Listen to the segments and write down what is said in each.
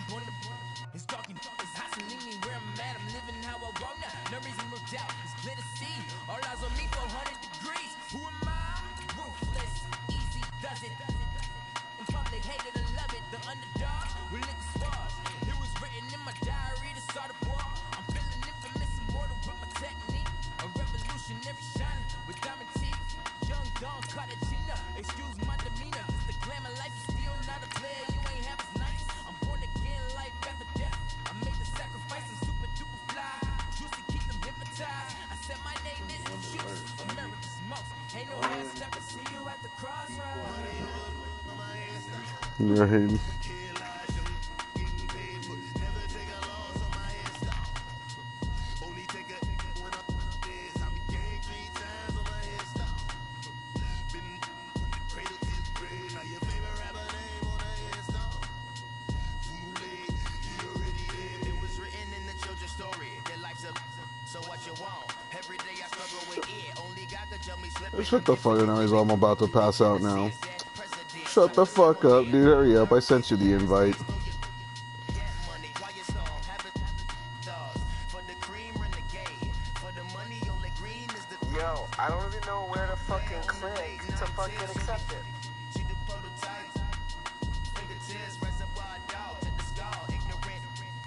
It's talking, it's hassling me where I'm at. I'm living how I want now. No reason to doubt. It's clear to see. All eyes on me, 400 degrees. Who am I? Ruthless, easy does it. In public, hate it or love it. The underdog will lick the sword. It was written in my diary to start a war. I'm feeling infamous, immortal with my technique. A revolutionary shining with diamond teeth. Young Don Cartagena, excuse my demeanor. Just the glamour life is still not a player. You ain't half as nice. I'm born again, life after death. I made the sacrifice, I'm super duper fly. Choose to keep them hypnotized. I said my name is Juice, America's most. Ain't no half step to see you at the crossroads. Right. Shut the fuck up now, I'm about to pass out now. Shut the fuck up, dude. Hurry up. I sent you the invite. Yo, I don't even know where to fucking click to fucking accept it.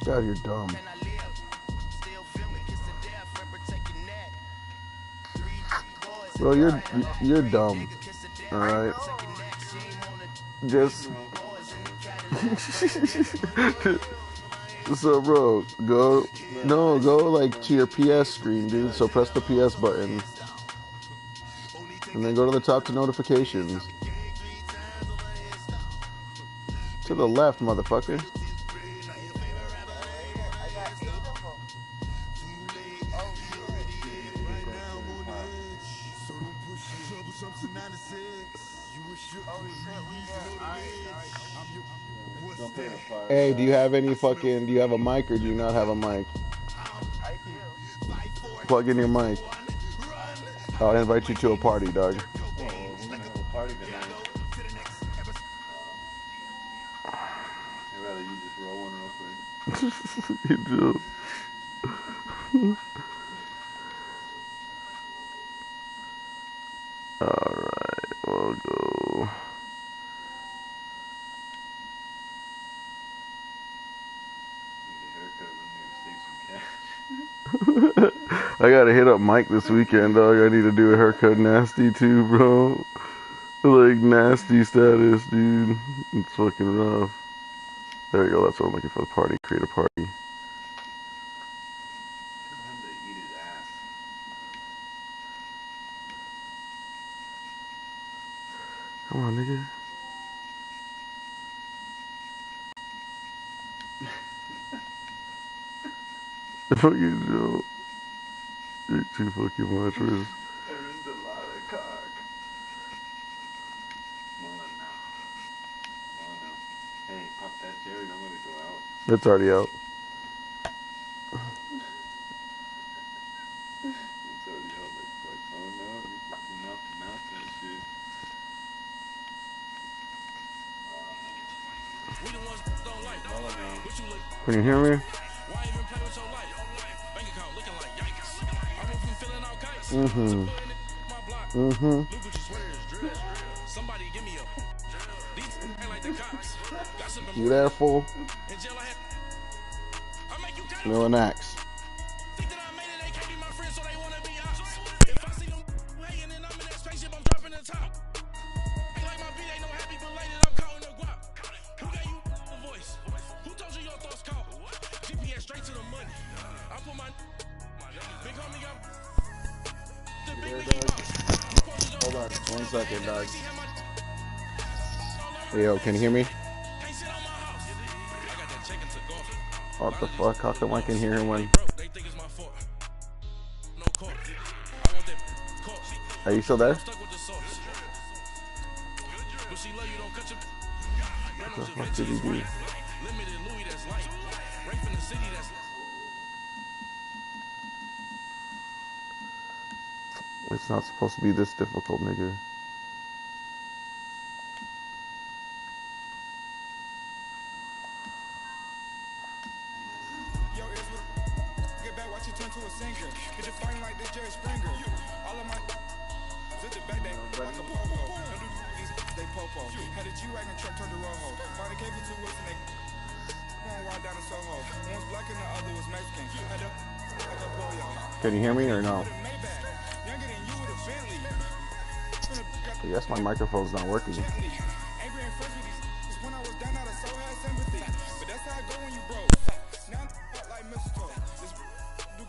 God, you're dumb. Bro, you're dumb. Alright? Just... So, bro, go like to your PS screen, dude. So press the PS button. And then go to the top to notifications. To the left, motherfucker. Hey, do you have a mic or do you not have a mic? I do. Plug in your mic. I'll invite you to a party, dog. Oh, we're gonna have a party tonight. I'd rather you just roll one real quick. You do. Alright, we'll go. I gotta hit up Mike this weekend, dog. I need to do a haircut nasty too, bro. Like nasty status, dude. It's fucking rough. There we go. That's what I'm looking for. The party. Create a party. Come on, nigga. Fucking Joe. You're too fucking much, Riz. There is a lot of cock. Come on now. Come on now. Hey, pop that cherry. Don't let it go out. It's already out. It's already out. Like, oh no, you fucking mouth to mouth that shit. Can you hear me? Mm-hmm. Mm-hmm. You there, fool? Relax. Hold on, 1 second, dog. Hey, yo, can you hear me? What the fuck? How come I can hear him when... Are you still there? What the fuck did he do? It's not supposed to be this difficult, nigga. watch it turn to a singer. Get you fighting like this Jerry Springer. All of my zip the back, they like a popo. Don't do these, they popo. Had a G-Wagon truck turned to Rojo. Find a cable 2 wheels and they going wild down in Soho. One was black and the other was Mexican. Had a like a polio. Can you hear me or no? Younger than you with a Bentley. Yes, my microphone's not working. Angry and fresh with these when I was down out of so had sympathy. But that's how I go when you broke. Now I'm like mistletoe. This do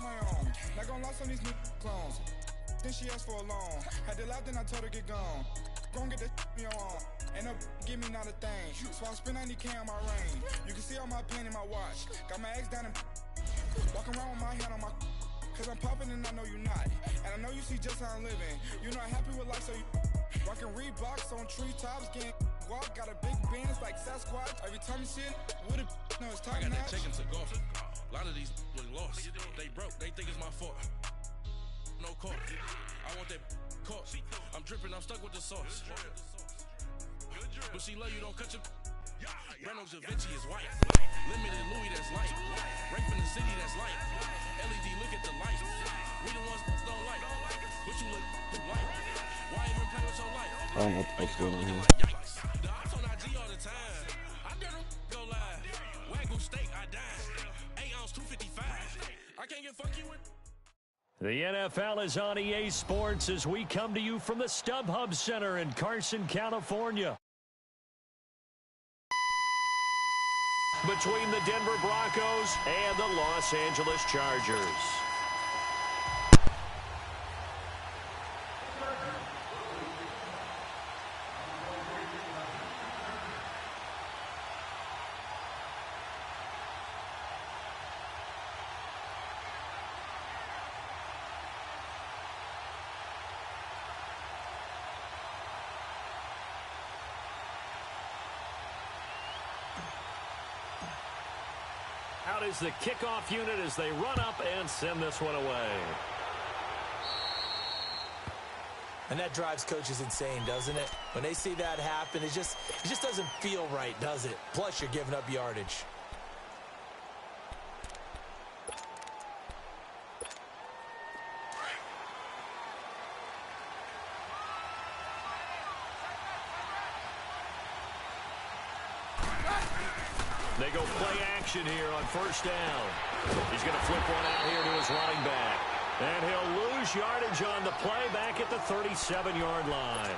my own. Not gonna lie on these new clones. Then she asked for a loan. Had to laugh, then I told her get gone. Gon' get that me on. Ain't no give me not a thing. So I spend 90K on my ring. You can see all my pain in my watch. Got my ex down and walking around with my hand on my. Cause I'm popping and I know you not. And I know you see just how I'm living. You're not happy with life, so you rockin' Reeboks on treetops, getting walk. Got a big Benz like Sasquatch. Every time you see it, with it, no, it's top I got that notch. chicken to golf. A lot of these was lost. They broke, they think it's my fault. No court. I want that caught. I'm dripping, I'm stuck with the sauce. But she love you, don't cut your. Renault Da Vinci is white. Limited Louis, that's light. Rape in the city, that's light. LED, look at the light. We the ones that don't like. But you look light. Why even play with your life? I don't know what's going on here. Yikes. The ops on IG all the time. I dare them go live. Wagyu steak, I died. 8 ounce, 255. I can't get fuck you with. The NFL is on EA Sports as we come to you from the StubHub Center in Carson, California. Between the Denver Broncos and the Los Angeles Chargers. Out is the kickoff unit as they run up and send this one away. And that drives coaches insane, doesn't it? When they see that happen, it just doesn't feel right, does it? Plus, you're giving up yardage. They go play action here on first down. He's going to flip one out here to his running back. And he'll lose yardage on the play back at the 37-yard line.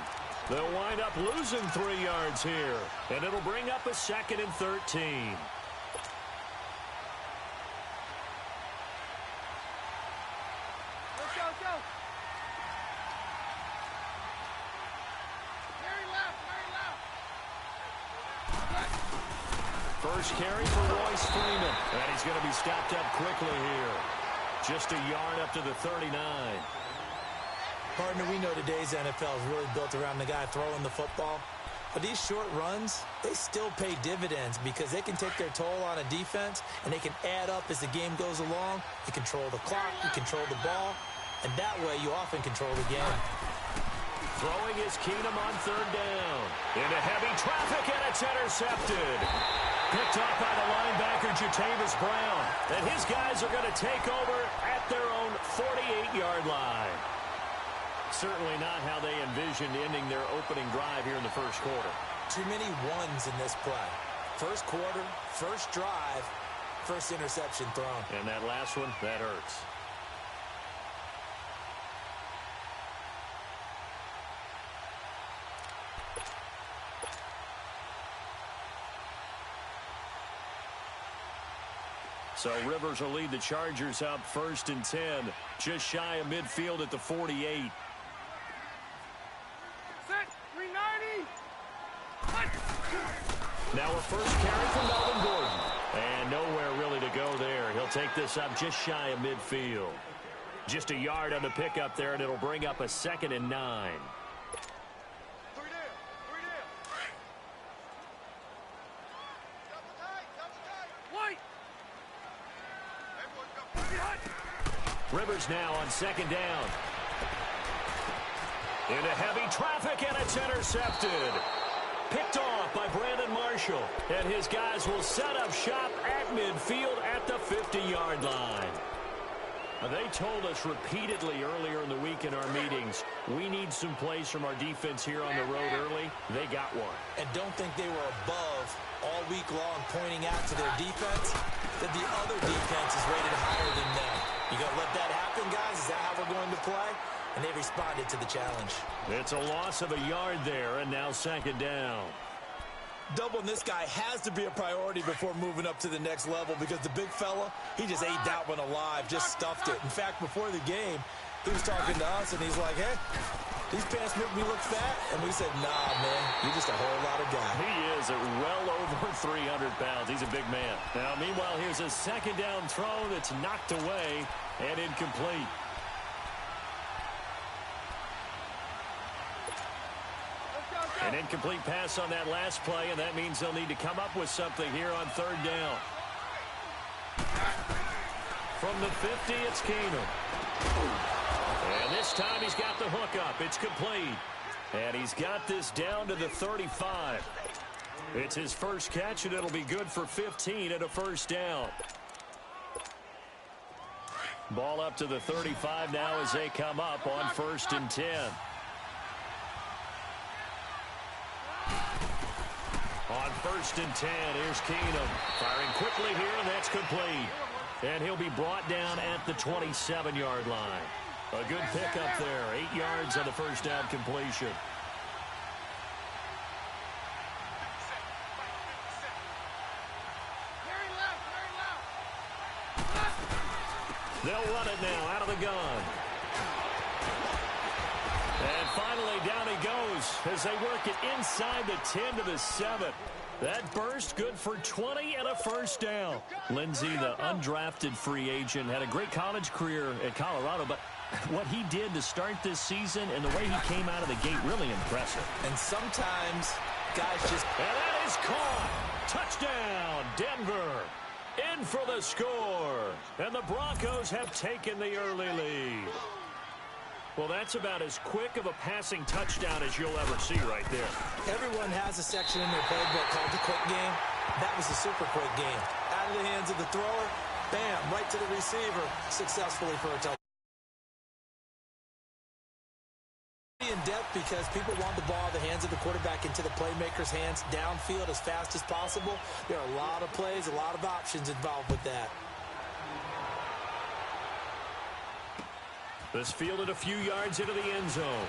They'll wind up losing 3 yards here. And it'll bring up a 2nd and 13. First carry for Royce Freeman. And he's going to be stopped up quickly here. Just a yard up to the 39. Partner, we know today's NFL is really built around the guy throwing the football. But these short runs, they still pay dividends because they can take their toll on a defense and they can add up as the game goes along. You control the clock, you control the ball, and that way you often control the game. Throwing is Keenum on 3rd down. Into heavy traffic, and it's intercepted. Picked up by the linebacker, Jatavis Brown. And his guys are going to take over at their own 48-yard line. Certainly not how they envisioned ending their opening drive here in the first quarter. Too many ones in this play. First quarter, first drive, first interception thrown. And that last one, that hurts. So Rivers will lead the Chargers up 1st and 10. Just shy of midfield at the 48. Now a first carry from Melvin Gordon. And nowhere really to go there. He'll take this up just shy of midfield. Just a yard on the pickup there, and it'll bring up a 2nd and 9. Rivers now on 2nd down. Into heavy traffic, and it's intercepted. Picked off by Brandon Marshall. And his guys will set up shop at midfield at the 50-yard line. They told us repeatedly earlier in the week in our meetings, we need some plays from our defense here on the road early. They got one. And don't think they were above all week long pointing out to their defense that the other defense is rated higher than them. You going to let that happen, guys? Is that how we're going to play? And they responded to the challenge. It's a loss of a yard there, and now second down. Doubling this guy has to be a priority before moving up to the next level because the big fella, he just ate that one alive, just stuffed it. In fact, before the game, he was talking to us, and he's like, hey, these pants make me look fat. And we said, nah, man, you're just a whole lot of guy. He is at well over 300 pounds. He's a big man. Now, meanwhile, here's a second down throw that's knocked away and incomplete. An incomplete pass on that last play, and that means they'll need to come up with something here on third down. From the 50, it's Keenum. And this time he's got the hook up. It's complete. And he's got this down to the 35. It's his first catch, and it'll be good for 15 and a first down. Ball up to the 35 now as they come up on 1st and 10. On 1st and 10, here's Keenum. Firing quickly here, and that's complete. And he'll be brought down at the 27-yard line. A good pickup there. 8 yards on the first down completion. They'll run it now out of the gun. And finally, down he goes as they work it inside the 10 to the 7. That burst good for 20 and a first down. Lindsey, the undrafted free agent, had a great college career at Colorado, but what he did to start this season and the way he came out of the gate, really impressive. And sometimes guys just... And that is caught. Touchdown, Denver. In for the score. And the Broncos have taken the early lead. Well, that's about as quick of a passing touchdown as you'll ever see right there. Everyone has a section in their playbook called the quick game. That was a super quick game. Out of the hands of the thrower, bam, right to the receiver, successfully for a touchdown. In depth because people want the ball in the hands of the quarterback into the playmaker's hands downfield as fast as possible. There are a lot of plays, a lot of options involved with that. This fielded a few yards into the end zone.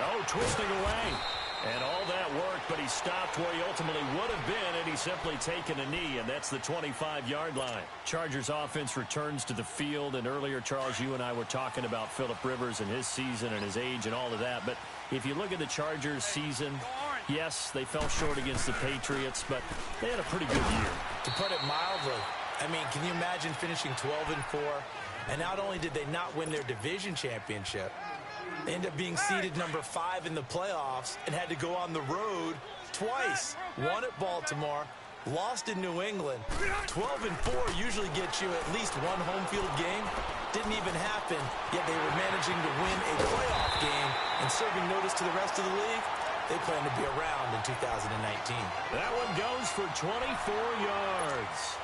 Oh, twisting away. And all that worked, but he stopped where he ultimately would have been, and he's simply taken a knee, and that's the 25-yard line. Chargers offense returns to the field, and earlier, Charles, you and I were talking about Phillip Rivers and his season and his age and all of that, but if you look at the Chargers season, yes, they fell short against the Patriots, but they had a pretty good year. To put it mildly, I mean, can you imagine finishing 12-4? And not only did they not win their division championship, they ended up being seeded number 5 in the playoffs and had to go on the road twice. Won at Baltimore, lost in New England. 12-4 usually gets you at least one home field game. Didn't even happen, yet they were managing to win a playoff game and serving notice to the rest of the league. They plan to be around in 2019. That one goes for 24 yards.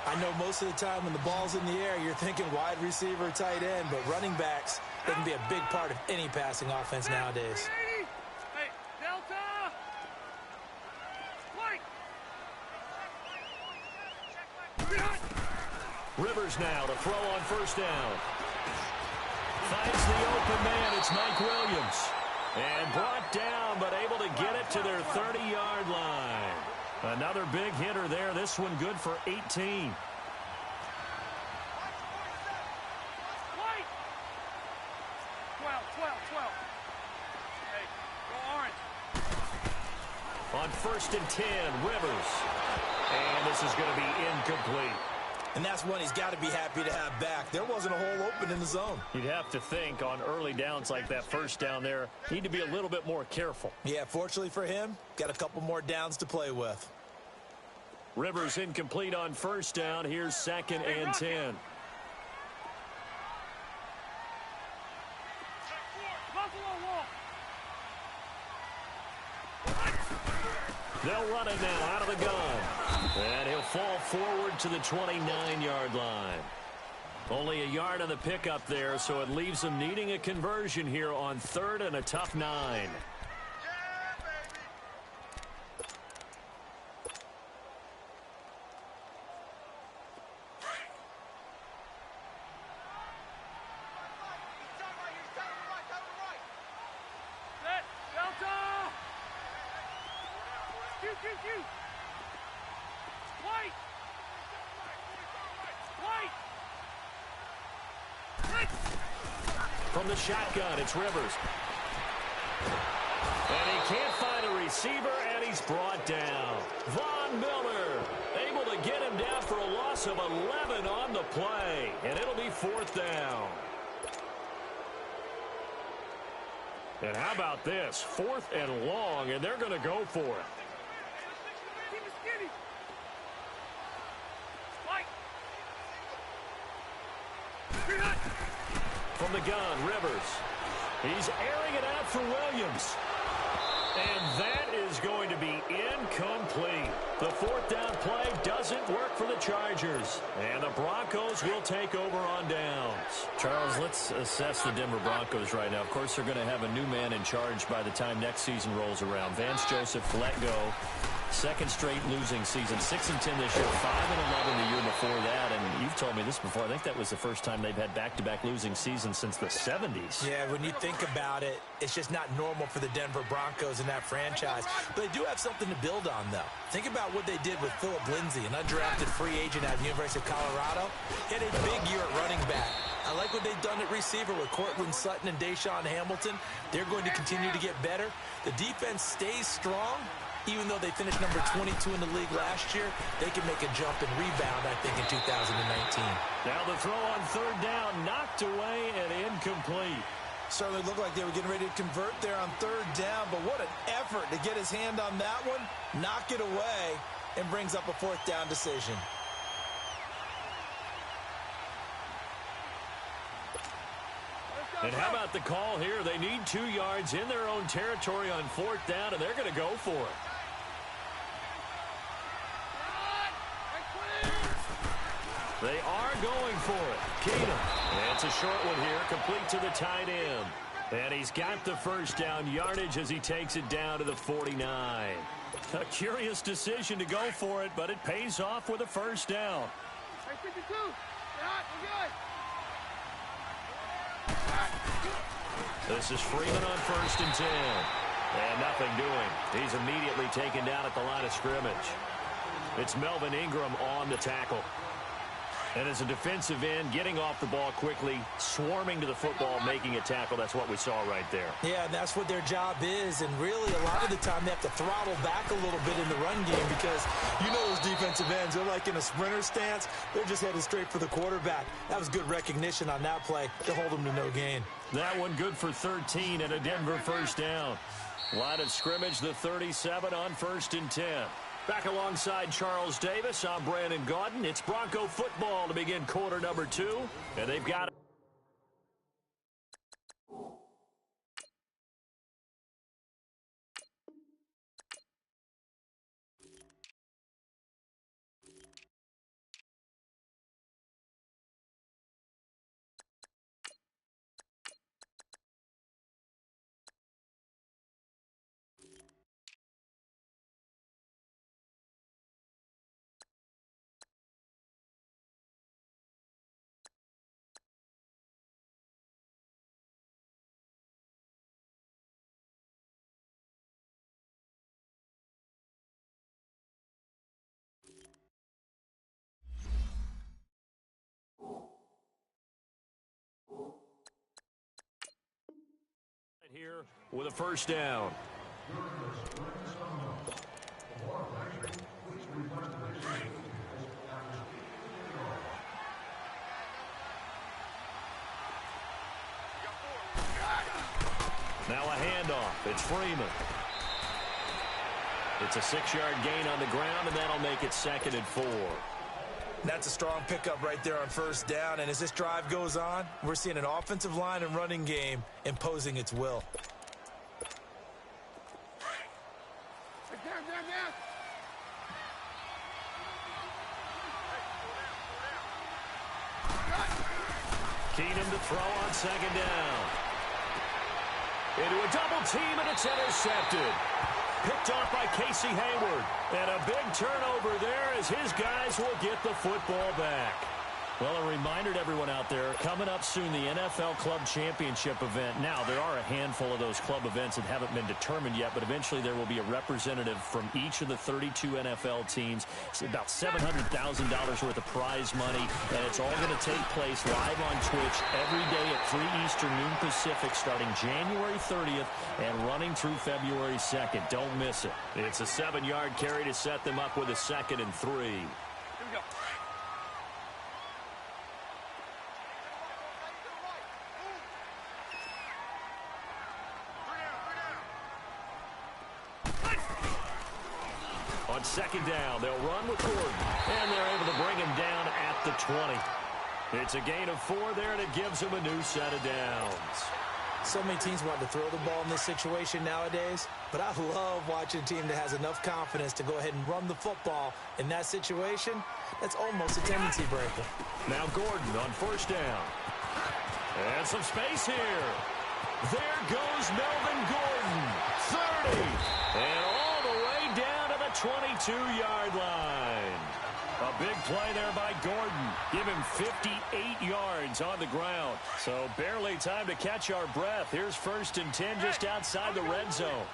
I know most of the time when the ball's in the air, you're thinking wide receiver, tight end, but running backs, they can be a big part of any passing offense nowadays. Hey, Delta! Rivers now to throw on first down. Finds the open man. It's Mike Williams. And brought down, but able to get it to their 30-yard line. Another big hitter there. This one good for 18. Hey, go orange. On 1st and 10, Rivers. And this is going to be incomplete. And that's one he's got to be happy to have back. There wasn't a hole open in the zone. You'd have to think on early downs like that first down there, need to be a little bit more careful. Yeah, fortunately for him, got a couple more downs to play with. Rivers incomplete on first down. Here's 2nd and 10. They'll run it now out of the gun. And he'll fall forward to the 29-yard line. Only a yard on the pickup there, so it leaves them needing a conversion here on 3rd and a tough 9. From the shotgun, it's Rivers. And he can't find a receiver, and he's brought down. Von Miller able to get him down for a loss of 11 on the play, and it'll be 4th down. And how about this? 4th and long, and they're going to go for it. From the gun, Rivers. He's airing it out for Williams. And that is going to be incomplete. The 4th down play doesn't work for the Chargers. And the Broncos will take over on downs. Charles, let's assess the Denver Broncos right now. Of course, they're going to have a new man in charge by the time next season rolls around. Vance Joseph let go. 2nd straight losing season. 6-10 this year, 5-11 the year before that. And you've told me this before. I think that was the first time they've had back-to-back losing seasons since the 70s. Yeah, when you think about it, it's just not normal for the Denver Broncos in that franchise. But they do have something to build on, though. Think about what they did with Phillip Lindsay, an undrafted free agent at the University of Colorado. He had a big year at running back. I like what they've done at receiver with Cortland Sutton and Deshaun Hamilton. They're going to continue to get better. The defense stays strong. Even though they finished number 22 in the league last year, they can make a jump and rebound, I think, in 2019. Now the throw on 3rd down, knocked away and incomplete. Certainly looked like they were getting ready to convert there on 3rd down, but what an effort to get his hand on that one, knock it away, and brings up a 4th down decision. And how about the call here? They need 2 yards in their own territory on 4th down, and they're going to go for it. They are going for it. Keenum. And it's a short one here, complete to the tight end. And he's got the 1st down yardage as he takes it down to the 49. A curious decision to go for it, but it pays off with a 1st down. This is Freeman on 1st and 10. And nothing doing. He's immediately taken down at the line of scrimmage. It's Melvin Ingram on the tackle. And as a defensive end, getting off the ball quickly, swarming to the football, making a tackle. That's what we saw right there. Yeah, and that's what their job is. And really, a lot of the time, they have to throttle back a little bit in the run game because you know those defensive ends, they're like in a sprinter stance. They're just headed straight for the quarterback. That was good recognition on that play to hold them to no gain. That one good for 13 and a Denver 1st down. Line of scrimmage, the 37 on 1st and 10. Back alongside Charles Davis, I'm Brandon Gaudin. It's Bronco football to begin quarter number 2. And they've got it. Here with a 1st down. Now a handoff. It's Freeman. It's a 6-yard gain on the ground, and that'll make it 2nd and 4. That's a strong pickup right there on 1st down. And as this drive goes on, we're seeing an offensive line and running game imposing its will. Keenum to throw on second down. Into a double team, and it's intercepted. Picked off by Casey Hayward. And a big turnover there as his guys will get the football back. Well, a reminder to everyone out there, coming up soon, the NFL Club Championship event. Now, there are a handful of those club events that haven't been determined yet, but eventually there will be a representative from each of the 32 NFL teams. It's about $700,000 worth of prize money, and it's all going to take place live on Twitch every day at 3 Eastern, noon Pacific, starting January 30th and running through February 2nd. Don't miss it. It's a 7-yard carry to set them up with a 2nd and 3. Here we go. On second down, they'll run with Gordon, and they're able to bring him down at the 20. It's a gain of 4 there, and it gives them a new set of downs. So many teams want to throw the ball in this situation nowadays, but I love watching a team that has enough confidence to go ahead and run the football. In that situation, that's almost a tendency breaker. Now Gordon on first down. And some space here. There goes Melvin Gordon. 30. And all the way down to the 22-yard line. A big play there by Gordon. Give him 58 yards on the ground. So barely time to catch our breath. Here's 1st and 10 just outside the red zone.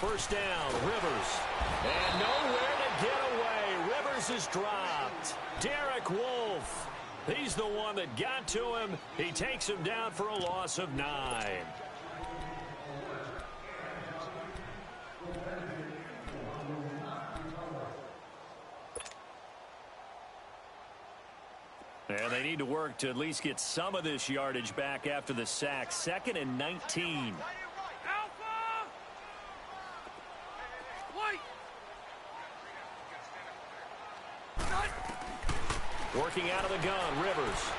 First down, Rivers. And nowhere to get away. Rivers is dropped. Derek Wolfe. He's the one that got to him. He takes him down for a loss of 9. And they need to work to at least get some of this yardage back after the sack. 2nd and 19. Working out of the gun, Rivers.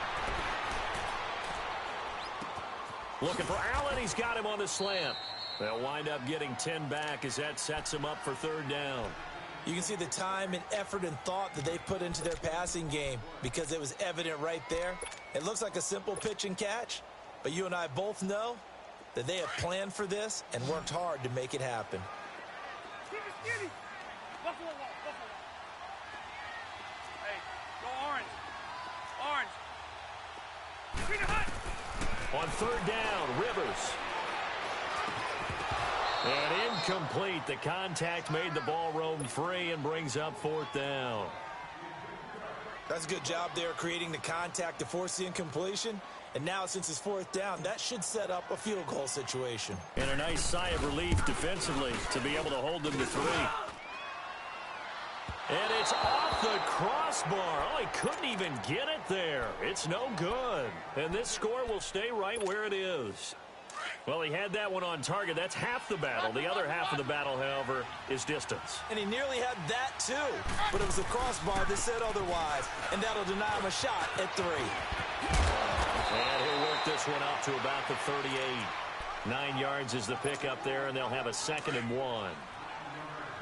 Looking for Allen. He's got him on the slant. They'll wind up getting 10 back as that sets him up for 3rd down. You can see the time and effort and thought that they put into their passing game because it was evident right there. It looks like a simple pitch and catch, but you and I both know that they have planned for this and worked hard to make it happen. Hey, go orange. On 3rd down, Rivers. And incomplete. The contact made the ball roam free and brings up 4th down. That's a good job there creating the contact to force the incompletion. And now since it's 4th down, that should set up a field goal situation. And a nice sigh of relief defensively to be able to hold them to 3. And it's off the crossbar. Oh, he couldn't even get it there. It's no good. And this score will stay right where it is. Well, he had that one on target. That's half the battle. The other half of the battle, however, is distance. And he nearly had that, too. But it was the crossbar that said otherwise. And that'll deny him a shot at 3. And he'll work this one up to about the 38. 9 yards is the pickup there, and they'll have a 2nd and 1.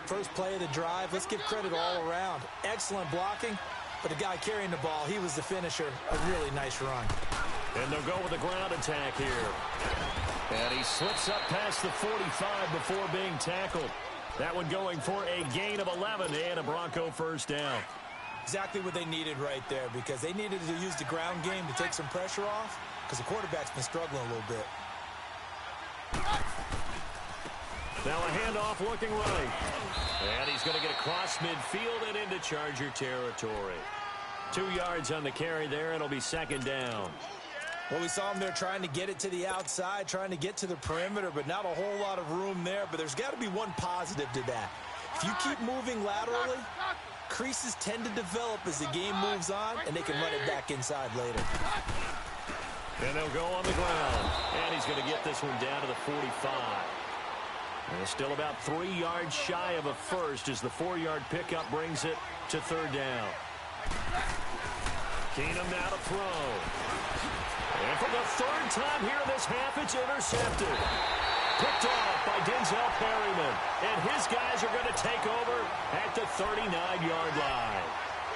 First play of the drive, let's give credit all around. Excellent blocking, but the guy carrying the ball, he was the finisher. A really nice run. And they'll go with a ground attack here. And he slips up past the 45 before being tackled. That one going for a gain of 11 and a Bronco 1st down. Exactly what they needed right there because they needed to use the ground game to take some pressure off because the quarterback's been struggling a little bit. Now a handoff looking right. And he's going to get across midfield and into Charger territory. 2 yards on the carry there. It'll be 2nd down. Well, we saw him there trying to get it to the outside, trying to get to the perimeter, but not a whole lot of room there. But there's got to be one positive to that. If you keep moving laterally, creases tend to develop as the game moves on, and they can run it back inside later. And they'll go on the ground. And he's going to get this one down to the 45. And still about 3 yards shy of a first as the 4-yard pickup brings it to 3rd down. Keenum now to throw. And for the third time here in this half, it's intercepted. Picked off by Denzel Perryman. And his guys are going to take over at the 39-yard line.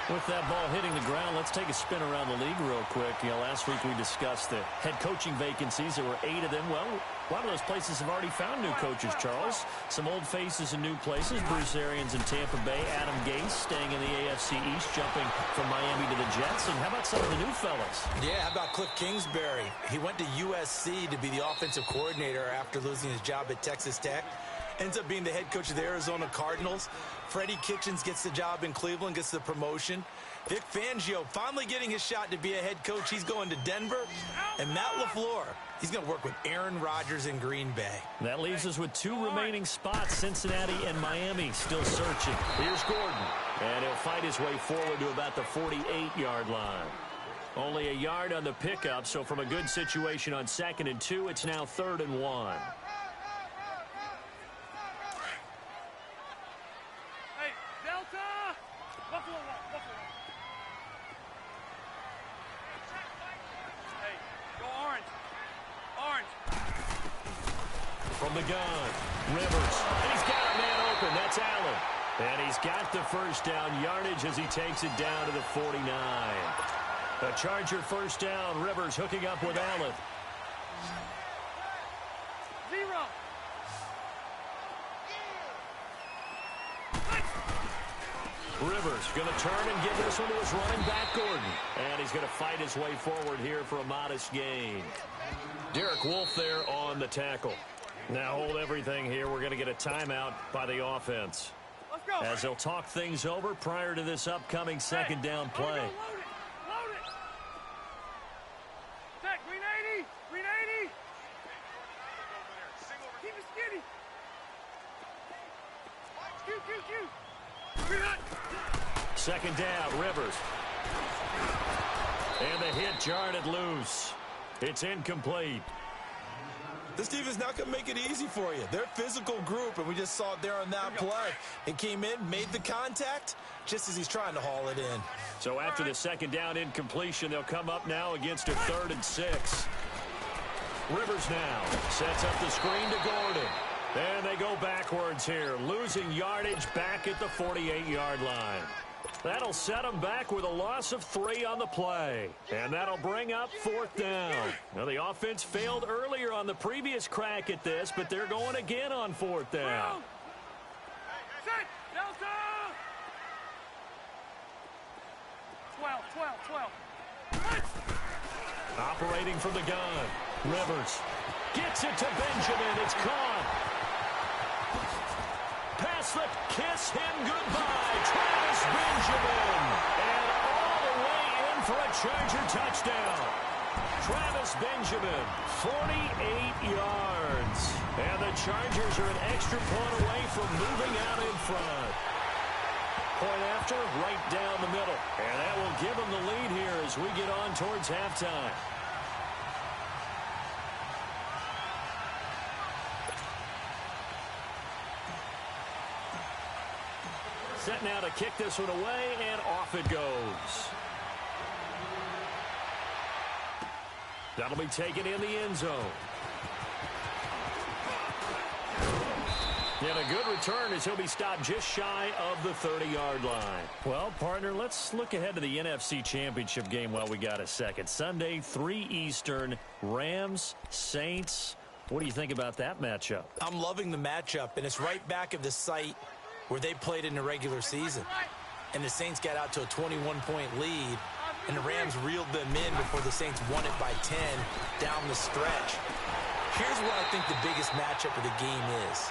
With that ball hitting the ground, let's take a spin around the league real quick. Last week we discussed the head coaching vacancies. There were 8 of them. Well, a lot of those places have already found new coaches, Charles. Some old faces in new places. Bruce Arians in Tampa Bay. Adam Gase staying in the AFC East, jumping from Miami to the Jets. And how about some of the new fellas? Yeah, how about Cliff Kingsbury? He went to USC to be the offensive coordinator after losing his job at Texas Tech. Ends up being the head coach of the Arizona Cardinals. Freddie Kitchens gets the job in Cleveland, gets the promotion. Vic Fangio finally getting his shot to be a head coach. He's going to Denver. And Matt LaFleur, he's going to work with Aaron Rodgers in Green Bay. That leaves us with 2 remaining spots, Cincinnati and Miami, still searching. Here's Gordon, and he'll fight his way forward to about the 48-yard line. Only a yard on the pickup, so from a good situation on 2nd and 2, it's now 3rd and 1. From the gun, Rivers, and he's got a man open. That's Allen. And he's got the first down yardage as he takes it down to the 49. A Charger first down. Rivers hooking up with Allen. 0. Rivers going to turn and give this one to his running back, Gordon. And he's going to fight his way forward here for a modest gain. Derek Wolfe there on the tackle. Now hold everything here. We're going to get a timeout by the offense. Let's go. As they'll talk things over prior to this upcoming second down play. Load it. Tech, green 80. Green 80. Keep it skinny. Q. Green hot. Second down, Rivers. And the hit jarred it loose. It's incomplete. This team is not going to make it easy for you. They're a physical group, and we just saw it there on that play. It came in, made the contact, just as he's trying to haul it in. So after the second down incompletion, they'll come up now against a 3rd and 6. Rivers now sets up the screen to Gordon. And they go backwards here, losing yardage back at the 48-yard line. That'll set them back with a loss of 3 on the play. And that'll bring up 4th down. Now, the offense failed earlier on the previous crack at this, but they're going again on 4th down. Set. Delta. 12. Operating from the gun. Rivers gets it to Benjamin. It's caught. Pass the kiss him goodbye. Travis Benjamin. And all the way in for a Charger touchdown. Travis Benjamin, 48 yards. And the Chargers are an extra point away from moving out in front. Point after, right down the middle. And that will give them the lead here as we get on towards halftime. Set now to kick this one away, and off it goes. That'll be taken in the end zone. And a good return as he'll be stopped just shy of the 30-yard line. Well, partner, let's look ahead to the NFC Championship game while we got a second. Sunday, 3 Eastern, Rams, Saints. What do you think about that matchup? I'm loving the matchup, and it's right back of the site where they played in the regular season. And the Saints got out to a 21-point lead, and the Rams reeled them in before the Saints won it by 10 down the stretch. Here's what I think the biggest matchup of the game is.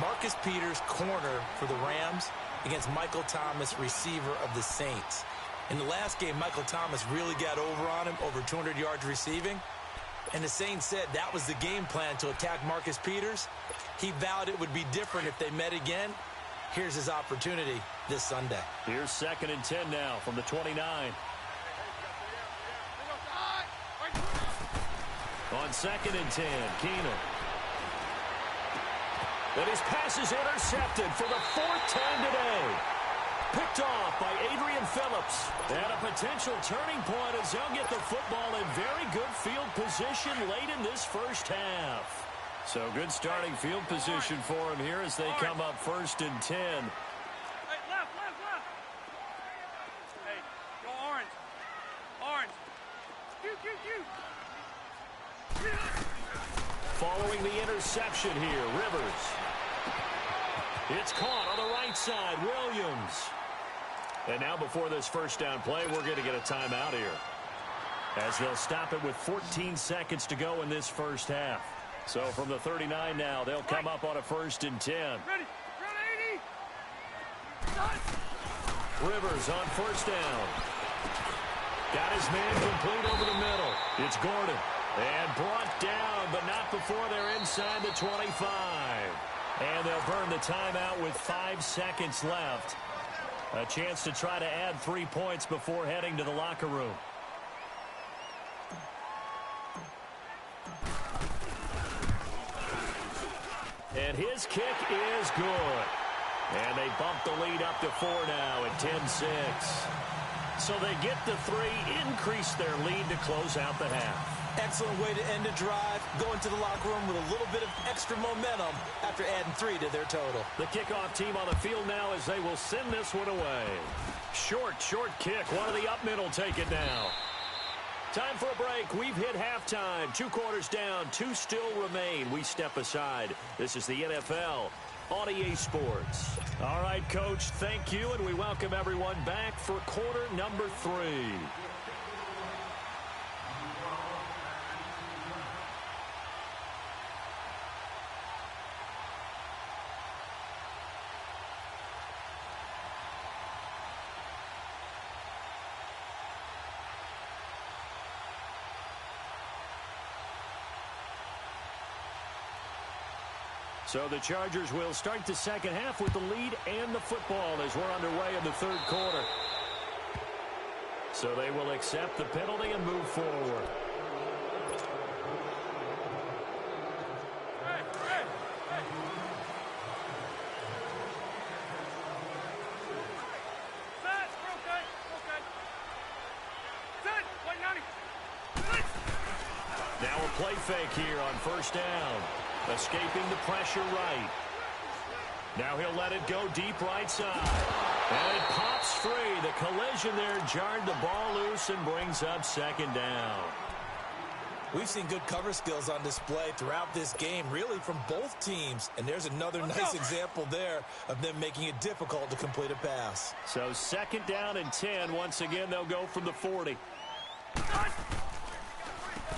Marcus Peters, corner for the Rams, against Michael Thomas, receiver of the Saints. In the last game, Michael Thomas really got over on him, over 200 yards receiving. And the Saints said that was the game plan, to attack Marcus Peters. He vowed it would be different if they met again. Here's his opportunity this Sunday. Here's 2nd and 10 now from the 29. On 2nd and 10, Keenum. And his pass is intercepted for the 4th time today. Picked off by Adrian Phillips. And a potential turning point as they'll get the football in very good field position late in this first half. So good starting field position for them here as they come up 1st and 10. Hey, left. Hey, go orange. Orange. Following the interception here, Rivers. It's caught on the right side, Williams. And now before this first down play, we're going to get a timeout here, as they'll stop it with 14 seconds to go in this first half. So from the 39 now, they'll come up on a 1st and 10. Ready. Run 80. Rivers on 1st down. Got his man complete over the middle. It's Gordon. And brought down, but not before they're inside the 25. And they'll burn the timeout with 5 seconds left. A chance to try to add 3 points before heading to the locker room. And his kick is good. And they bump the lead up to 4 now at 10-6. So they get the 3, increase their lead to close out the half. Excellent way to end a drive. Go into the locker room with a little bit of extra momentum after adding 3 to their total. The kickoff team on the field now as they will send this one away. Short kick. One of the up men will take it now. Time for a break. We've hit halftime. 2 quarters down. 2 still remain. We step aside. This is the NFL on EA Sports. All right, Coach, thank you, and we welcome everyone back for quarter number 3. So the Chargers will start the second half with the lead and the football as we're underway in the 3rd quarter. So they will accept the penalty and move forward. Hey. Set. Okay. Set. 190. Now a play fake here on 1st down. Escaping the pressure right. Now he'll let it go deep right side. And it pops free. The collision there jarred the ball loose and brings up 2nd down. We've seen good cover skills on display throughout this game, really from both teams. And there's another nice example there of them making it difficult to complete a pass. So 2nd down and 10. Once again, they'll go from the 40.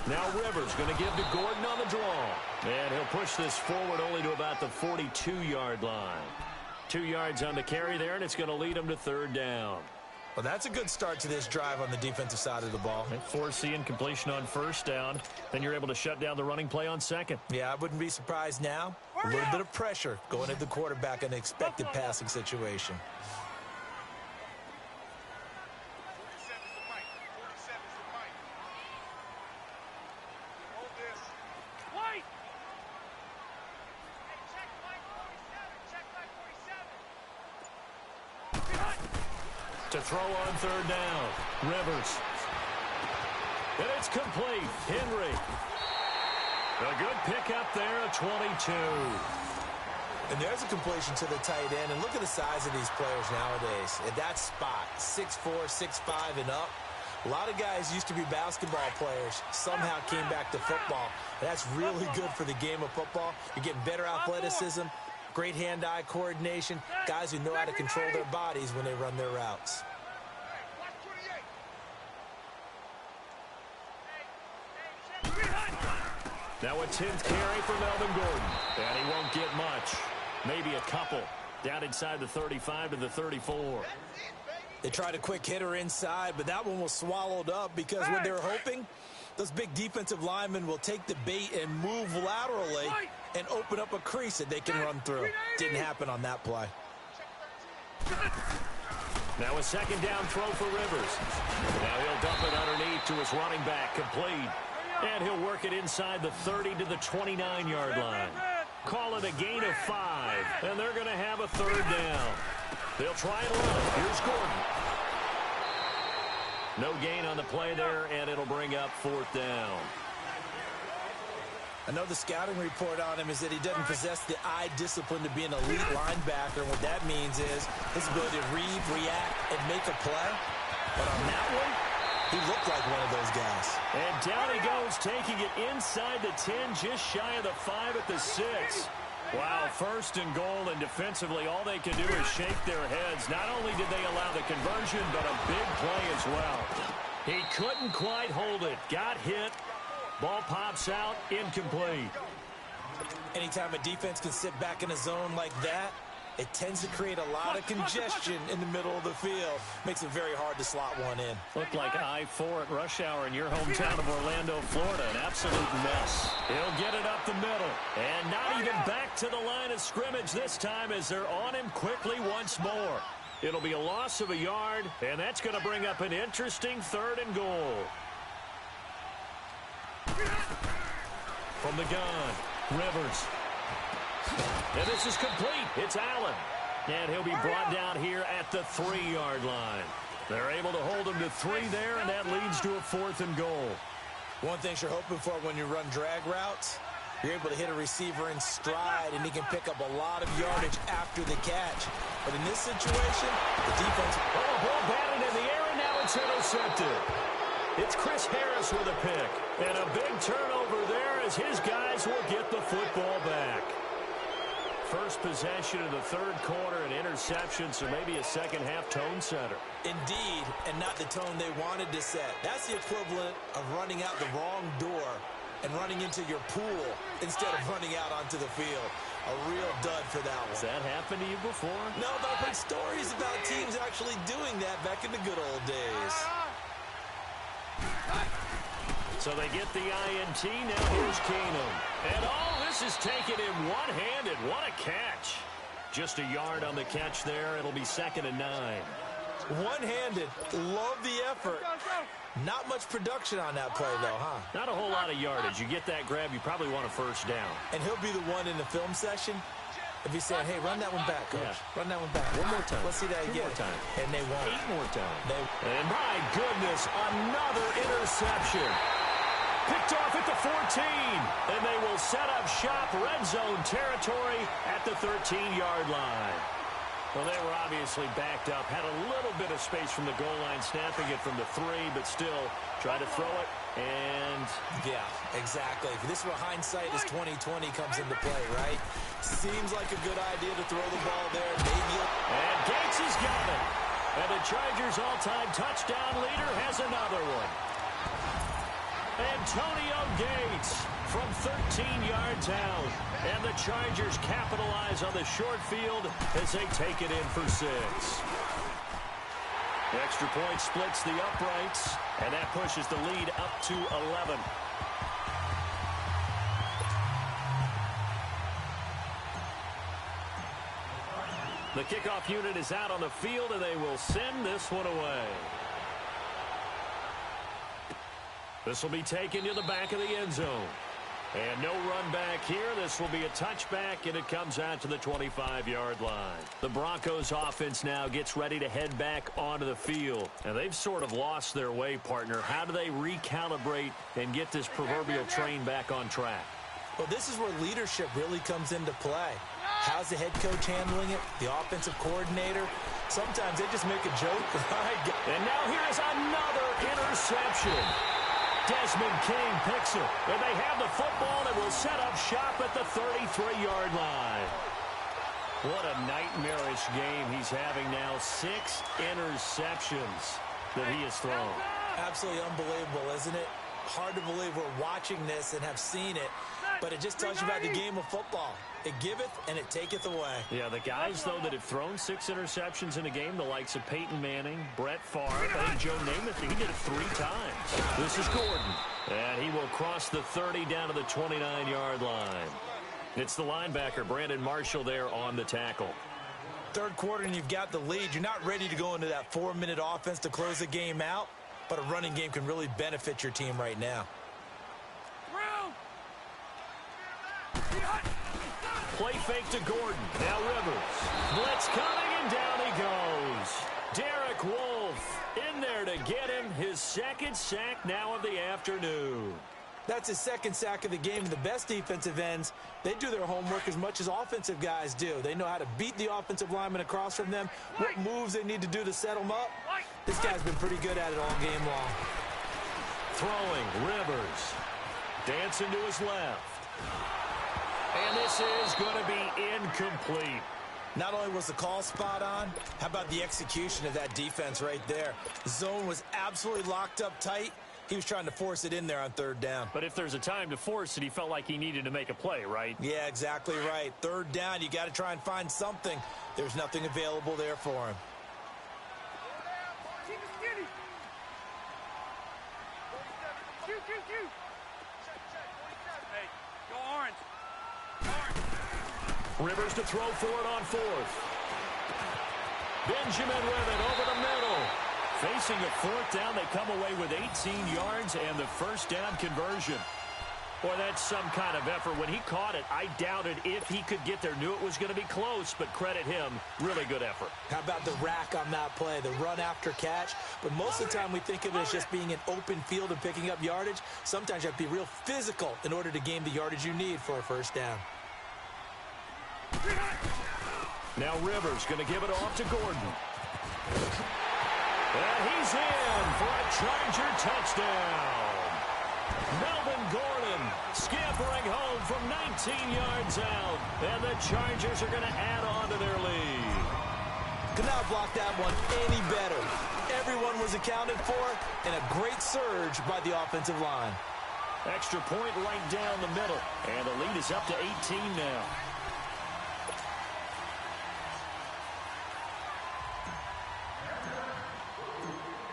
Now Rivers going to give to Gordon on the draw. And he'll push this forward only to about the 42-yard line. 2 yards on the carry there, and it's going to lead him to 3rd down. Well, that's a good start to this drive on the defensive side of the ball. Force the incompletion on 1st down. Then you're able to shut down the running play on 2nd. Yeah, I wouldn't be surprised now. A little bit of pressure going at the quarterback in an expected passing situation. To throw on 3rd down. Rivers. And it's complete. Henry. A good pickup there at 22. And there's a completion to the tight end. And look at the size of these players nowadays. At that spot, 6'4", 6'5", and up. A lot of guys used to be basketball players. Somehow came back to football. And that's really good for the game of football. You're getting better athleticism. Great hand-eye coordination. Guys who know how to control their bodies when they run their routes. Now a 10th carry for Melvin Gordon. And he won't get much. Maybe a couple. Down inside the 35 to the 34. They tried a quick hitter inside, but that one was swallowed up because what they're hoping, those big defensive linemen will take the bait and move laterally and open up a crease that they can run through. Didn't happen on that play. Now a 2nd down throw for Rivers. Now he'll dump it underneath to his running back, complete. And he'll work it inside the 30 to the 29-yard line. Call it a gain of 5, and they're going to have a 3rd down. They'll try and run it. Here's Gordon. No gain on the play there, and it'll bring up 4th down. I know the scouting report on him is that he doesn't possess the eye discipline to be an elite linebacker. And what that means is his ability to read, react, and make a play. But on that one, he looked like one of those guys. And down he goes, taking it inside the 10, just shy of the 5 at the 6. Wow, 1st and goal, and defensively, all they can do is shake their heads. Not only did they allow the conversion, but a big play as well. He couldn't quite hold it. Got hit. Ball pops out, incomplete. Anytime a defense can sit back in a zone like that, it tends to create a lot of congestion in the middle of the field. Makes it very hard to slot one in. Looked like I-4 at rush hour in your hometown of Orlando, Florida. An absolute mess. He'll get it up the middle. And not even back to the line of scrimmage this time as they're on him quickly once more. It'll be a loss of a yard, and that's going to bring up an interesting 3rd and goal. From the gun, Rivers. And this is complete. It's Allen. And he'll be brought down here at the 3-yard line. They're able to hold him to 3 there, and that leads to a 4th and goal. One thing you're hoping for when you run drag routes, you're able to hit a receiver in stride, and he can pick up a lot of yardage after the catch. But in this situation, the defense... Oh, ball batted in the air, and now it's intercepted. It's Chris Harris with a pick. And a big turnover there as his guys will get the football back. First possession of the 3rd quarter, an interception, so maybe a second-half tone setter. Indeed, and not the tone they wanted to set. That's the equivalent of running out the wrong door and running into your pool instead of running out onto the field. A real dud for that one. Has that happened to you before? No, but I've heard stories about teams actually doing that back in the good old days. So they get the INT. Now here's Keenum. And this is taken in one-handed. What a catch. Just a yard on the catch there. It'll be 2nd and 9. One-handed. Love the effort. Not much production on that play, though, huh? Not a whole lot of yardage. You get that grab, you probably want a 1st down. And he'll be the one in the film session. If he said, hey, run that one back, Coach. Yeah. Run that one back. One more time. Let's see that again. 2 more times. And they won't. 8 more times. And my goodness, another interception. Picked off at the 14. And they will set up shop, red zone territory at the 13-yard line. Well, they were obviously backed up. Had a little bit of space from the goal line, snapping it from the 3, but still try to throw it. And yeah, exactly. This is where hindsight is 20/20 comes into play, right? Seems like a good idea to throw the ball there. Maybe. And Gates has got it. And the Chargers' all-time touchdown leader has another one. Antonio Gates from 13 yards out. And the Chargers capitalize on the short field as they take it in for 6. The extra point splits the uprights, and that pushes the lead up to 11. The kickoff unit is out on the field, and they will send this one away. This will be taken to the back of the end zone. And no run back here. This will be a touchback, and it comes out to the 25-yard line. The Broncos offense now gets ready to head back onto the field. And they've sort of lost their way, partner. How do they recalibrate and get this proverbial train back on track? Well, this is where leadership really comes into play. How's the head coach handling it? The offensive coordinator? Sometimes they just make a joke. And now here's another interception. Desmond King picks it, and they have the football that will set up shop at the 33-yard line. What a nightmarish game he's having now. 6 interceptions that he has thrown. Absolutely unbelievable, isn't it? Hard to believe we're watching this and have seen it, but it just tells you about the game of football. It giveth and it taketh away. Yeah, the guys, though, that have thrown 6 interceptions in a game, the likes of Peyton Manning, Brett Favre, I think Joe Namath, he did it 3 times. This is Gordon, and he will cross the 30 down to the 29-yard line. It's the linebacker, Brandon Marshall, there on the tackle. Third quarter and you've got the lead. You're not ready to go into that 4-minute offense to close the game out, but a running game can really benefit your team right now. Play fake to Gordon. Now Rivers. Blitz coming, and down he goes. Derek Wolfe in there to get him his second sack now of the afternoon. That's his second sack of the game. The best defensive ends, they do their homework as much as offensive guys do. They know how to beat the offensive lineman across from them, what moves they need to do to set them up. This guy's been pretty good at it all game long. Throwing, Rivers. Dancing to his left. And this is going to be incomplete. Not only was the call spot on, how about the execution of that defense right there? The zone was absolutely locked up tight. He was trying to force it in there on third down. But if there's a time to force it, he felt like he needed to make a play, right? Yeah, exactly right. Third down, you got to try and find something. There's nothing available there for him. Keep it skinny. Shoot. Hey, go orange. Rivers to throw for it on fourth. Benjamin with it over the middle. Facing a fourth down, they come away with 18 yards and the first down conversion. Boy, that's some kind of effort. When he caught it, I doubted if he could get there. Knew it was going to be close, but credit him. Really good effort. How about the rack on that play, the run after catch? But most of the time we think of it as just being an open field and picking up yardage. Sometimes you have to be real physical in order to gain the yardage you need for a first down. Now Rivers going to give it off to Gordon. And he's in for a Charger touchdown. Melvin Gordon scampering home from 19 yards out. And the Chargers are going to add on to their lead. Could not block that one any better. Everyone was accounted for, and a great surge by the offensive line. Extra point right down the middle. And the lead is up to 18 now.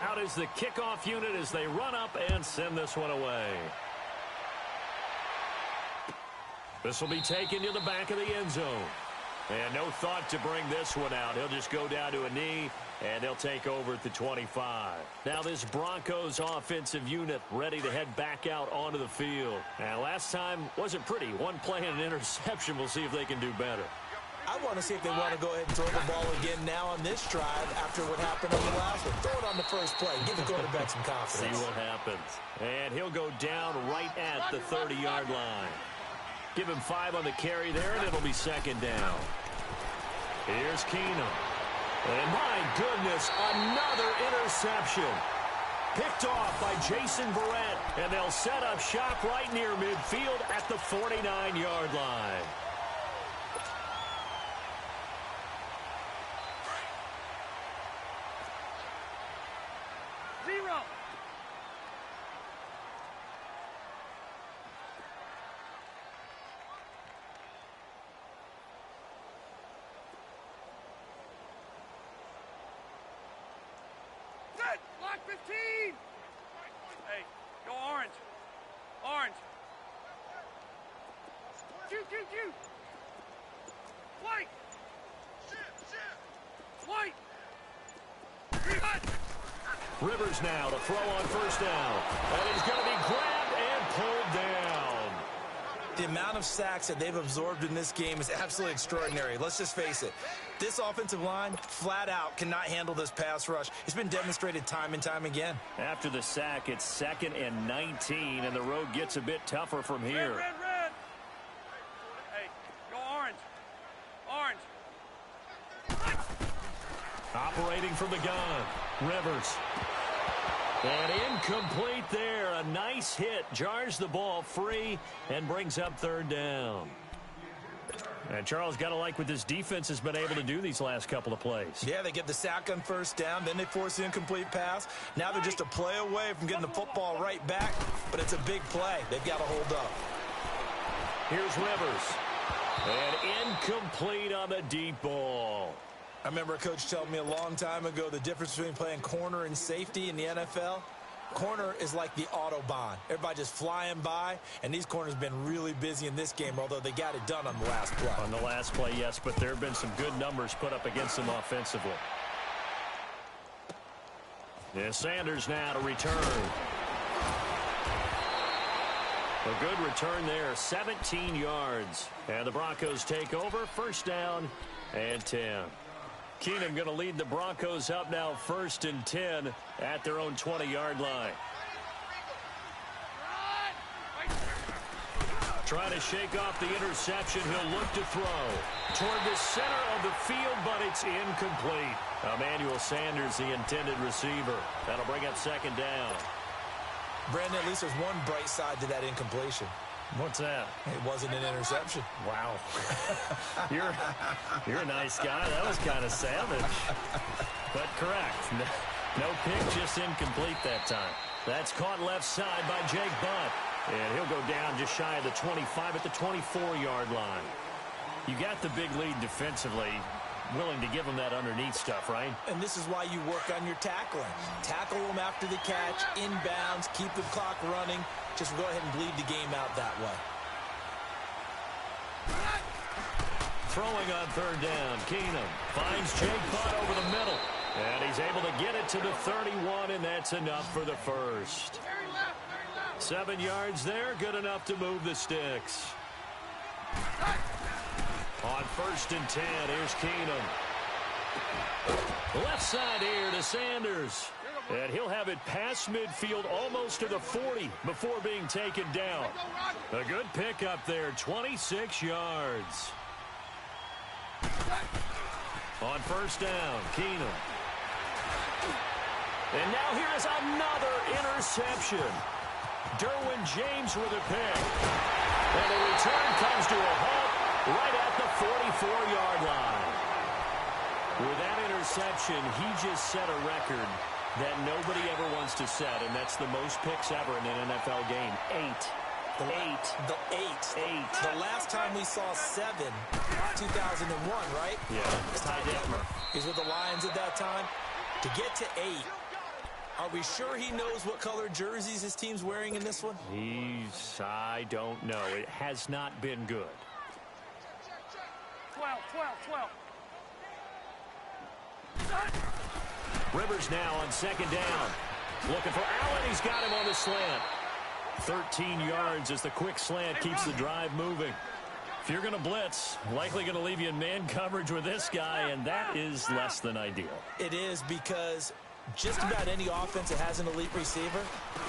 Out is the kickoff unit as they run up and send this one away. This will be taken to the back of the end zone. And no thought to bring this one out. He'll just go down to a knee, and they'll take over at the 25. Now this Broncos offensive unit ready to head back out onto the field. And last time wasn't pretty. One play and an interception. We'll see if they can do better. I want to see if they want to go ahead and throw the ball again now on this drive after what happened on the last one. Throw it on the first play. Give the quarterback some confidence. See what happens. And he'll go down right at the 30-yard line. Give him 5 on the carry there, and it'll be second down. Here's Keenum. And my goodness, another interception. Picked off by Jason Barrett, and they'll set up shop right near midfield at the 49-yard line. Block 15. Hey, go orange. Orange. Shoot. White. White. Rivers now to throw on first down. And he's going to be grabbed and pulled down. The amount of sacks that they've absorbed in this game is absolutely extraordinary. Let's just face it. This offensive line, flat out, cannot handle this pass rush. It's been demonstrated time and time again. After the sack, it's 2nd and 19, and the road gets a bit tougher from here. Red. Hey, go orange. Operating from the gun, Rivers. And incomplete there. A nice hit. Jars the ball free and brings up third down. And Charles, got to like what this defense has been able to do these last couple of plays. Yeah, they get the sack on first down, then they force the incomplete pass. Now they're just a play away from getting the football right back, but it's a big play. They've got to hold up. Here's Rivers. And incomplete on the deep ball. I remember a coach telling me a long time ago the difference between playing corner and safety in the NFL. Corner is like the Autobahn. Everybody just flying by, and these corners have been really busy in this game, although they got it done on the last play. On the last play, yes, but there have been some good numbers put up against them offensively. Yeah, Sanders now to return. A good return there, 17 yards. And the Broncos take over, first down and 10. Keenum going to lead the Broncos up now, 1st and 10 at their own 20-yard line. Trying to shake off the interception. He'll look to throw toward the center of the field, but it's incomplete. Emmanuel Sanders, the intended receiver. That'll bring up 2nd down. Brandon, at least there's one bright side to that incompletion. What's that? It wasn't an interception. Wow. You're a nice guy. That was kind of savage. But correct. No pick, just incomplete that time. That's caught left side by Jake Butt. And he'll go down just shy of the 25 at the 24-yard line. You got the big lead defensively. Willing to give them that underneath stuff, right? And this is why you work on your tackling. Tackle them after the catch, inbounds, keep the clock running. Just go ahead and bleed the game out that way. Throwing on 3rd down, Keenum finds Jake Butt over the middle. And he's able to get it to the 31, and that's enough for the first. 7 yards there, good enough to move the sticks. On 1st and 10, here's Keenum. Left side here to Sanders. And he'll have it past midfield almost to the 40 before being taken down. A good pickup there, 26 yards. On 1st down, Keenum. And now here is another interception. Derwin James with a pick. And the return comes to a halt right at the 44-yard line. With that interception, he just set a record that nobody ever wants to set, and that's the most picks ever in an NFL game. 8. The last time we saw 7, 2001, right? Yeah, Ty Detmer. He's with the Lions at that time. To get to 8, are we sure he knows what color jerseys his team's wearing in this one? I don't know. It has not been good. 12. Rivers now on 2nd down. Looking for Allen. He's got him on the slant. 13 yards as the quick slant keeps the drive moving. If you're going to blitz, likely going to leave you in man coverage with this guy, and that is less than ideal. It is, because just about any offense that has an elite receiver,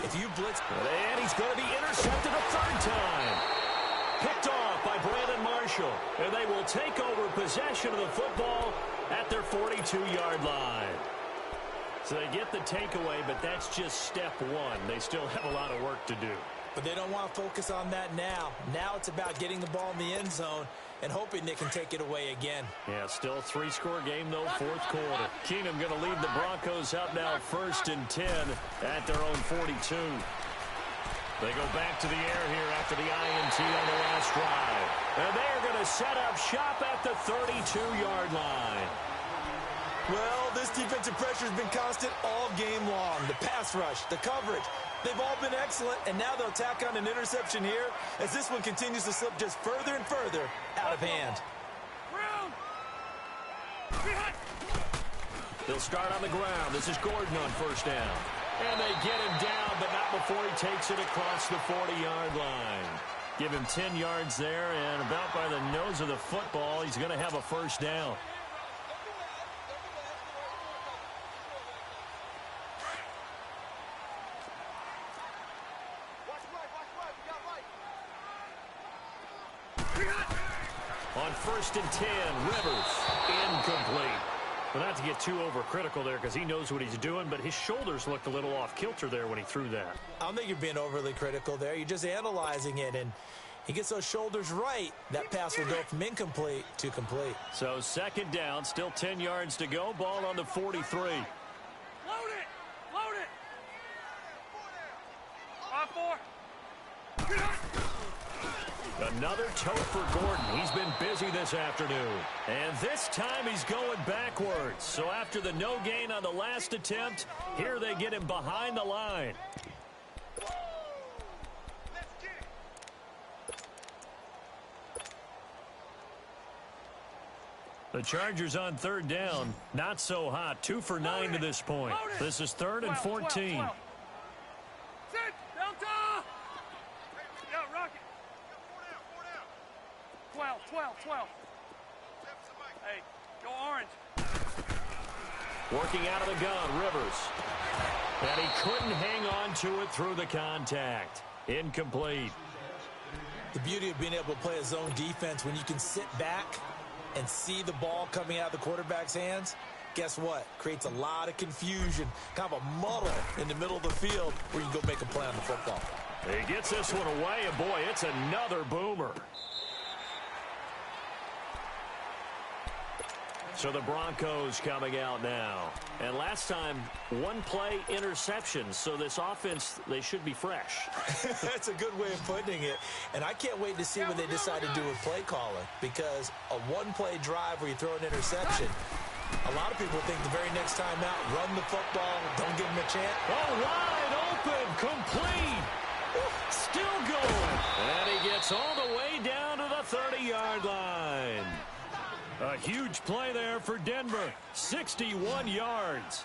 if you blitz... And he's going to be intercepted a 3rd time. Picked off by Brandon Marshall. And they will take over possession of the football at their 42-yard line. So they get the takeaway, but that's just step 1. They still have a lot of work to do. But they don't want to focus on that now. Now it's about getting the ball in the end zone and hoping they can take it away again. Yeah, still 3-score game, though, 4th quarter. Keenum going to lead the Broncos up now 1st and 10 at their own 42. They go back to the air here after the INT on the last drive. And they're going to set up shop at the 32-yard line. Well, this defensive pressure has been constant all game long. The pass rush, the coverage, they've all been excellent, and now they'll tack on an interception here as this one continues to slip just further and further out of hand. They'll start on the ground. This is Gordon on 1st down. And they get him down, but not before he takes it across the 40-yard line. Give him 10 yards there, and about by the nose of the football, he's going to have a 1st down. On 1st and 10, Rivers, incomplete. Well, not to get too overcritical there because he knows what he's doing, but his shoulders looked a little off kilter there when he threw that. I don't think you're being overly critical there. You're just analyzing it, and he gets those shoulders right. That pass will go from incomplete to complete. So 2nd down, still 10 yards to go. Ball on the 43. Load it! 5-4. Another tote for Gordon. He's been busy this afternoon. And this time he's going backwards. So after the no gain on the last attempt, here they get him behind the line. The Chargers on 3rd down. Not so hot. 2 for 9 to this point. This is 3rd and 14. Sit! Down top! Yeah, 12. Hey, go orange. Working out of the gun, Rivers. And he couldn't hang on to it through the contact. Incomplete. The beauty of being able to play a zone defense when you can sit back and see the ball coming out of the quarterback's hands, guess what? Creates a lot of confusion, kind of a muddle in the middle of the field where you can go make a play on the football. He gets this one away, and boy, it's another boomer. So the Broncos coming out now. And last time, one play interception. So this offense, they should be fresh. That's a good way of putting it. And I can't wait to see what they decide to do with play calling. Because a one-play drive where you throw an interception, a lot of people think the very next time out, run the football, don't give them a chance. Oh, wide open, complete. Still going. And he gets all the way down to the 30-yard line. A huge play there for Denver. 61 yards.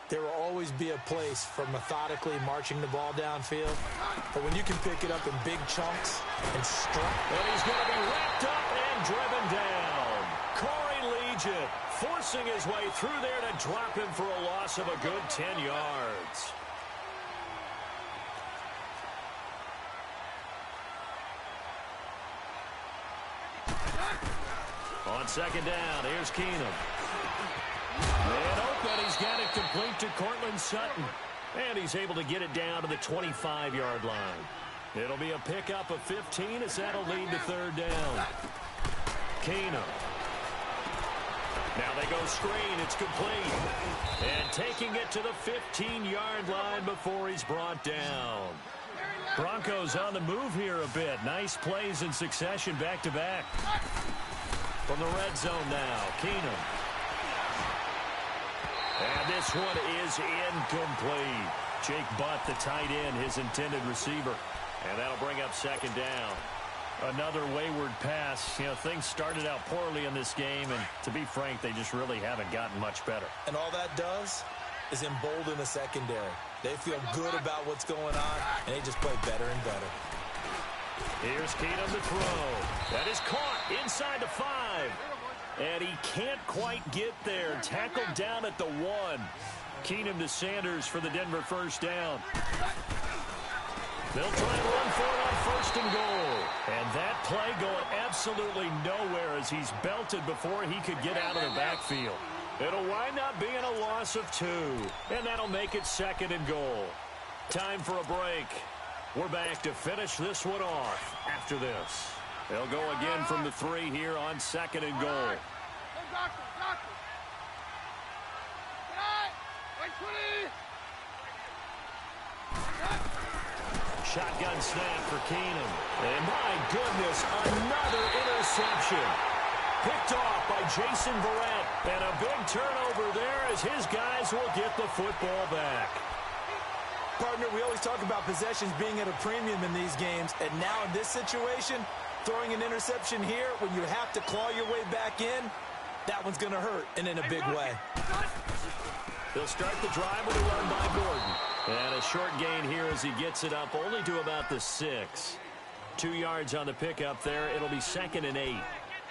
There will always be a place for methodically marching the ball downfield. But when you can pick it up in big chunks and strike. And he's going to be wrapped up and driven down. Corey Legion forcing his way through there to drop him for a loss of a good 10 yards. On second down, here's Keenum. And open, he's got it complete to Cortland Sutton. And he's able to get it down to the 25-yard line. It'll be a pickup of 15 as that'll lead to third down. Keenum. Now they go screen, it's complete. And taking it to the 15-yard line before he's brought down. Broncos on the move here a bit. Nice plays in succession back-to-back. From the red zone now, Keenum. And this one is incomplete. Jake Butt, the tight end, his intended receiver. And that'll bring up second down. Another wayward pass. You know, things started out poorly in this game, and to be frank, they just really haven't gotten much better. And all that does is embolden the secondary. They feel good about what's going on, and they just play better and better. Here's Keenum to throw. That is caught inside the 5. And he can't quite get there. Tackled down at the 1. Keenum to Sanders for the Denver first down. They'll try and run for it on first and goal. And that play going absolutely nowhere as he's belted before he could get out of the backfield. It'll wind up being a loss of 2. And that'll make it second and goal. Time for a break. We're back to finish this one off after this. They'll go again from the 3 here on second and goal. Shotgun snap for Keenum. And my goodness, another interception. Picked off by Jason Verrett. And a big turnover there as his guys will get the football back. Partner, we always talk about possessions being at a premium in these games, and now in this situation, throwing an interception here when you have to claw your way back in, that one's going to hurt, and in a big way. They'll start the drive with a run by Gordon. And a short gain here as he gets it up only to about the 6. 2 yards on the pickup there. It'll be second and 8.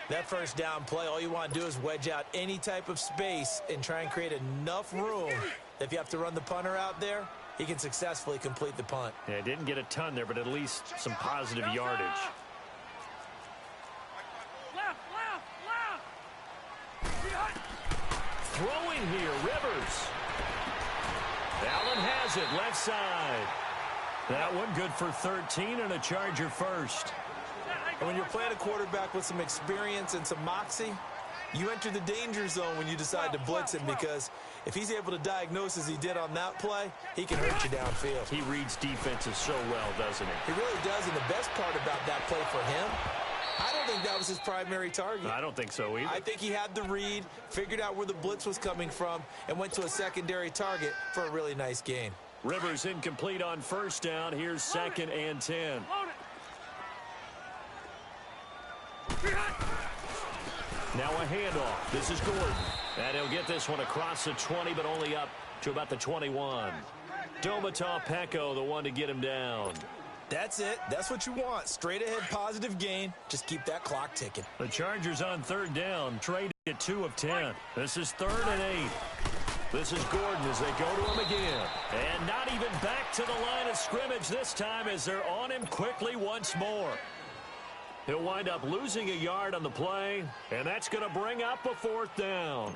That first down play, all you want to do is wedge out any type of space and try and create enough room that if you have to run the punter out there, he can successfully complete the punt. Yeah, didn't get a ton there, but at least some positive yardage. Left. Throwing here, Rivers. Allen has it, left side. That one good for 13 and a Charger first. And when you're playing a quarterback with some experience and some moxie, you enter the danger zone when you decide to blitz him, because if he's able to diagnose as he did on that play, he can hurt you downfield. He reads defenses so well, doesn't he? He really does, and the best part about that play for him, I don't think that was his primary target. I don't think so either. I think he had the read, figured out where the blitz was coming from, and went to a secondary target for a really nice gain. Rivers incomplete on first down. Here's second and 10. Now a handoff. This is Gordon. And he'll get this one across the 20, but only up to about the 21. Domata Peko, the one to get him down. That's it. That's what you want. Straight ahead positive gain. Just keep that clock ticking. The Chargers on third down, trade at 2 of 10. This is 3rd and 8. This is Gordon as they go to him again. And not even back to the line of scrimmage this time as they're on him quickly once more. He'll wind up losing a yard on the play, and that's going to bring up a 4th down.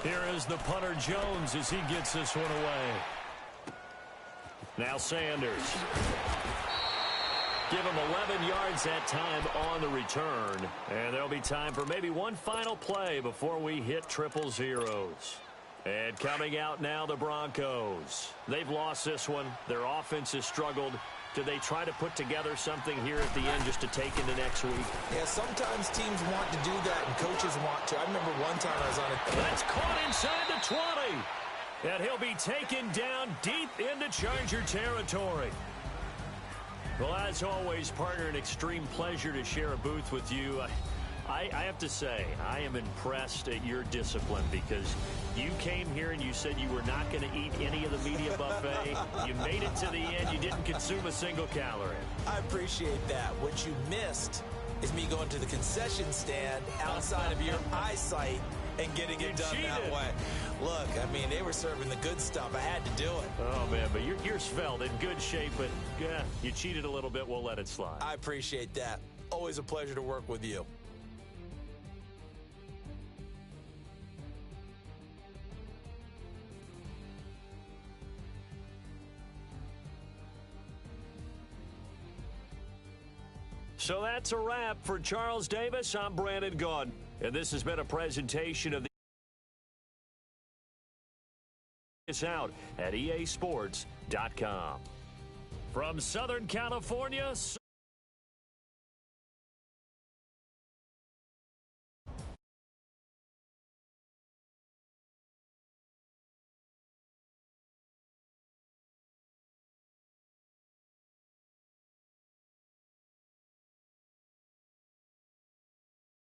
Here is the punter Jones as he gets this one away. Now Sanders. Give him 11 yards that time on the return. And there'll be time for maybe one final play before we hit triple zeros. And coming out now, the Broncos. They've lost this one. Their offense has struggled. Do they try to put together something here at the end just to take into next week? Yeah, sometimes teams want to do that and coaches want to. I remember one time I was on a... That's caught inside the 20. And he'll be taken down deep into Charger territory. Well, as always, partner, an extreme pleasure to share a booth with you. I have to say, I am impressed at your discipline because you came here and you said you were not going to eat any of the media buffet. You made it to the end. You didn't consume a single calorie. I appreciate that. What you missed is me going to the concession stand outside of your eyesight and getting it done that way. Look, I mean, they were serving the good stuff. I had to do it. Oh, man, but you're svelte, in good shape, but yeah, you cheated a little bit. We'll let it slide. I appreciate that. Always a pleasure to work with you. So that's a wrap for Charles Davis. I'm Brandon Gaudin, and this has been a presentation of the out at easports.com. From Southern California.